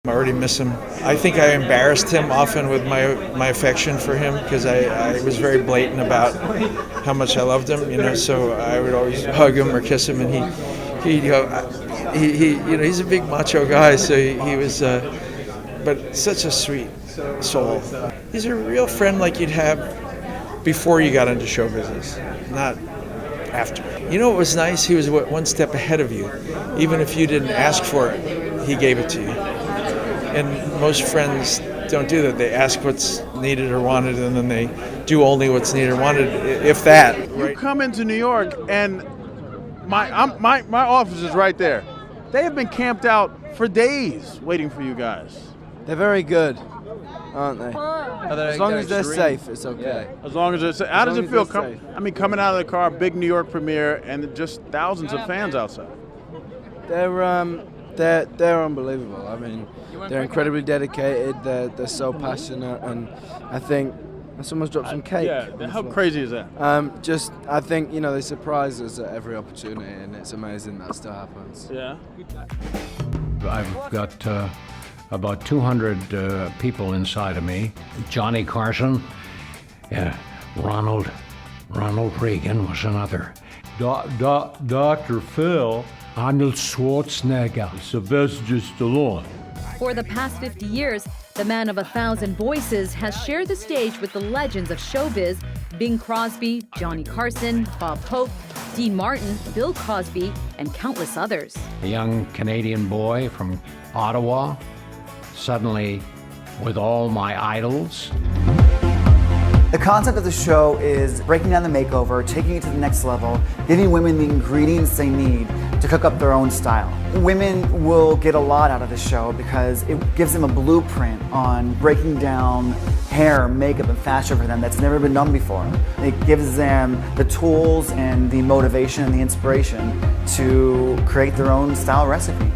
I already miss him. I think I embarrassed him often with my affection for him because I was very blatant about how much I loved him, so I would always hug him or kiss him, and he'd go, he's a big macho guy, so he was, but such a sweet soul. He's a real friend like you'd have before you got into show business, not after. What was nice? He was one step ahead of you. Even if you didn't ask for it, he gave it to you. And most friends don't do that. They ask what's needed or wanted, and then they do only what's needed or wanted, if that. You come into New York, and my office is right there. They have been camped out for days waiting for you guys. They're very good, aren't they? As long as they're safe, it's okay. Yeah. As long as they're safe. How does it feel? Coming out of the car, big New York premiere, and just thousands of fans outside. They're unbelievable. I mean, they're incredibly dedicated. They're so passionate, and I think someone's dropped some cake. Yeah. How crazy is that? I think they surprise us at every opportunity, and it's amazing that still happens. Yeah. I've got about 200 people inside of me. Johnny Carson, Ronald Reagan was another. Dr. Phil, Arnold Schwarzenegger, Sylvester Stallone. For the past 50 years, the man of 1,000 voices has shared the stage with the legends of showbiz: Bing Crosby, Johnny Carson, Bob Hope, Dean Martin, Bill Cosby, and countless others. a young Canadian boy from Ottawa, suddenly with all my idols. The concept of the show is breaking down the makeover, taking it to the next level, giving women the ingredients they need to cook up their own style. Women will get a lot out of the show because it gives them a blueprint on breaking down hair, makeup, and fashion for them that's never been done before. It gives them the tools and the motivation and the inspiration to create their own style recipe.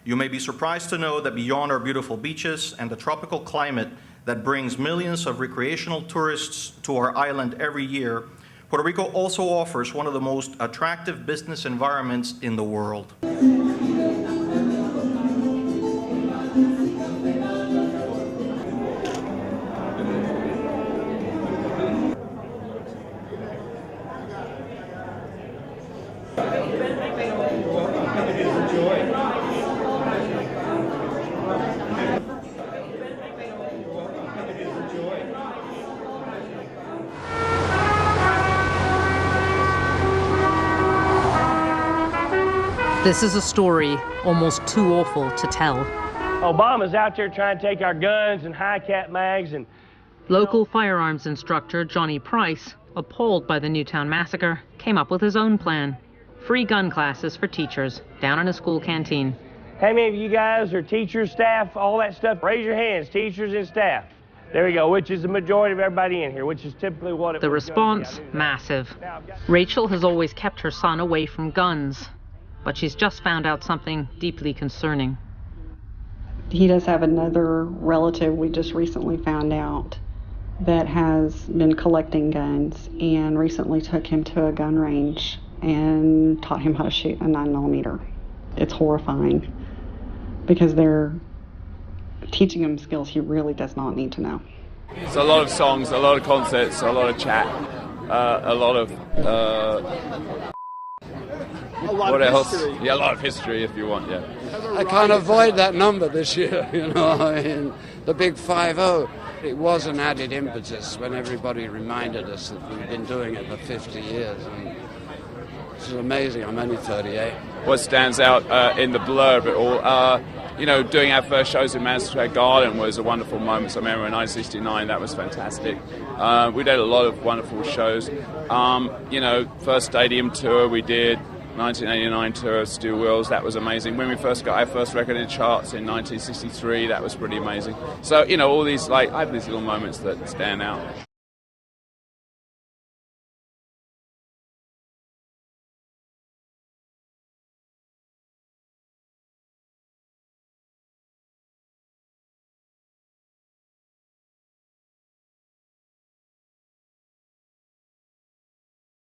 You may be surprised to know that beyond our beautiful beaches and the tropical climate that brings millions of recreational tourists to our island every year, Puerto Rico also offers one of the most attractive business environments in the world. This is a story almost too awful to tell. Obama's out there trying to take our guns and high-cap mags and... Local firearms instructor Johnny Price, appalled by the Newtown massacre, came up with his own plan. Free gun classes for teachers down in a school canteen. How many of you guys are teachers, staff, all that stuff? Raise your hands, teachers and staff. There we go, which is the majority of everybody in here, which is typically what it The response, massive. Rachel has always kept her son away from guns, but she's just found out something deeply concerning. He does have another relative we just recently found out that has been collecting guns and recently took him to a gun range and taught him how to shoot a 9mm. It's horrifying because they're teaching him skills he really does not need to know. It's a lot of songs, a lot of concerts, a lot of chat, a lot of what else? History. Yeah, a lot of history if you want, yeah. I can't avoid that number this year, I mean, the big 5-0. It was an added impetus when everybody reminded us that we've been doing it for 50 years. And it's amazing, I'm only 38. What stands out in the blur of it all, doing our first shows in Madison Square Garden was a wonderful moment. So I remember in 1969, that was fantastic. We did a lot of wonderful shows. First stadium tour we did, 1989 tour of Stu Wills, that was amazing. When we first got our first record in charts in 1963, that was pretty amazing. So, all these, I have these little moments that stand out.